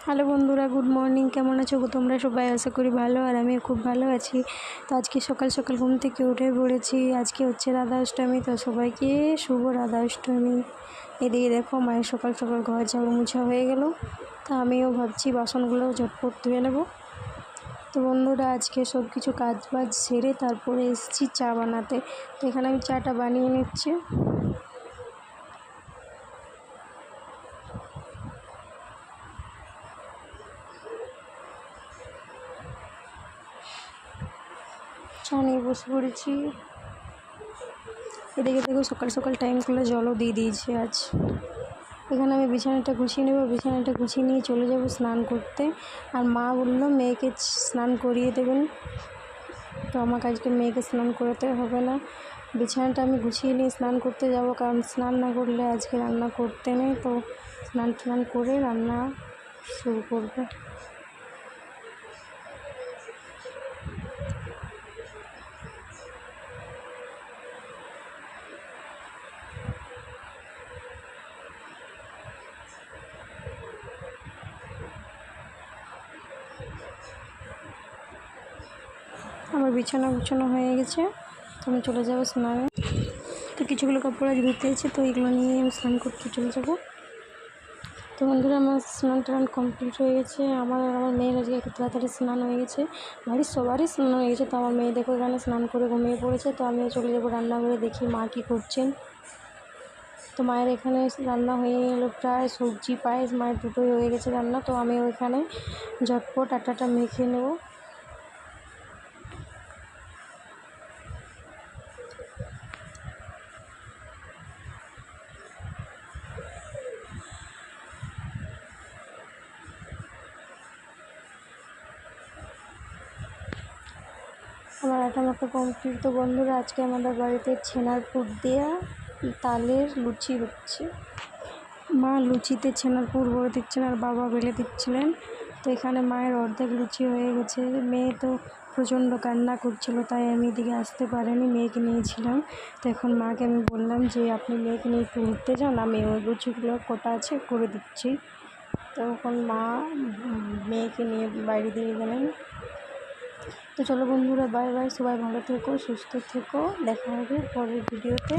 Hello বন্ধুরা, good morning. কেমন আছো গো তোমরা সবাই? আশা করি ভালো, আর আমি খুব ভালো আছি। তো আজকে সকাল সকাল ঘুম থেকে উঠে পড়েছি। আজকে হচ্ছে রাধা অষ্টমী, তো সবাইকে শুভ রাধা অষ্টমী। এদিকে দেখো মায়ের সকাল সকাল ঘর ঝাড়ু মোছা হয়ে গেল। তা আমিও ভাবছি বাসনগুলো ঝটপট ধুয়ে নেব। তো বন্ধুরা, আজকে সব কিছু কাজ বাজ সেরে তারপরে এসেছি চা বানাতে। তো এখানে আমি চাটা বানিয়ে নিচ্ছি। চা নিয়ে বসে পড়েছি। এদিকে দেখো সকাল সকাল টাইম করে জলও দিয়ে দিয়েছে আজ। এখানে আমি বিছানাটা গুছিয়ে নেব, বিছানাটা গুছিয়ে নিয়ে চলে যাব স্নান করতে। আর মা বললো মেয়েকে স্নান করিয়ে দেবেন, তো আমাকে আজকে মেয়েকে স্নান করাতে হবে না। বিছানাটা আমি গুছিয়ে নিয়ে স্নান করতে যাব, কারণ স্নান না করলে আজকে রান্না করতে নেই। তো স্নান টান করে রান্না শুরু করবে। আমার বিছানা গুছানো হয়ে গেছে, তো আমি চলে যাবো স্নানে। তো কিছুগুলো কাপড় আজ ধুতে আছে, তো এগুলো নিয়ে আমি স্নান করতে চলে যাব। তো বন্ধুরা, আমার স্নান টান কমপ্লিট হয়ে গেছে। আমার মেয়ের আজকে একটু তাড়াতাড়ি স্নান হয়ে গেছে। বাড়ির সবারই স্নান হয়ে গেছে, তো আমার মেয়ে দেখো এখানে স্নান করে ঘুমিয়ে পড়েছে। তো আমিও চলে যাবো রান্নাঘরে, দেখি মা কী করছেন। তো মায়ের এখানে রান্না হয়ে গেলো প্রায়, সবজি পায়েস মায়ের দুটোই হয়ে গেছে রান্না। তো আমি ওইখানে ঝটপট আটাটা মেখে নেব। আমার আটা মাখা কমপ্লিট। তো বন্ধুরা, আজকে আমাদের বাড়িতে ছেনার পুর দেওয়া তালের লুচি হচ্ছে। মা লুচিতে ছেনার পুর ভরে দিচ্ছেন আর বাবা বেলে দিচ্ছিলেন। তো এখানে মায়ের অর্ধেক লুচি হয়ে গেছে। মেয়ে তো প্রচণ্ড কান্না করছিল, তাই আমি এদিকে আসতে পারিনি, মেয়েকে নিয়েছিলাম। তো এখন মাকে আমি বললাম যে আপনি মেয়েকে নিয়ে একটু ঘুরতে যান, আমি ওই লুচিগুলো কটা আছে করে দিচ্ছি। তখন মা মেয়েকে নিয়ে বাইরে দিয়ে গেলেন। তো চলো বন্ধুরা, বাই বাই। সবাই ভালো থেকো, সুস্থ থেকো, দেখা হবে পরের ভিডিওতে।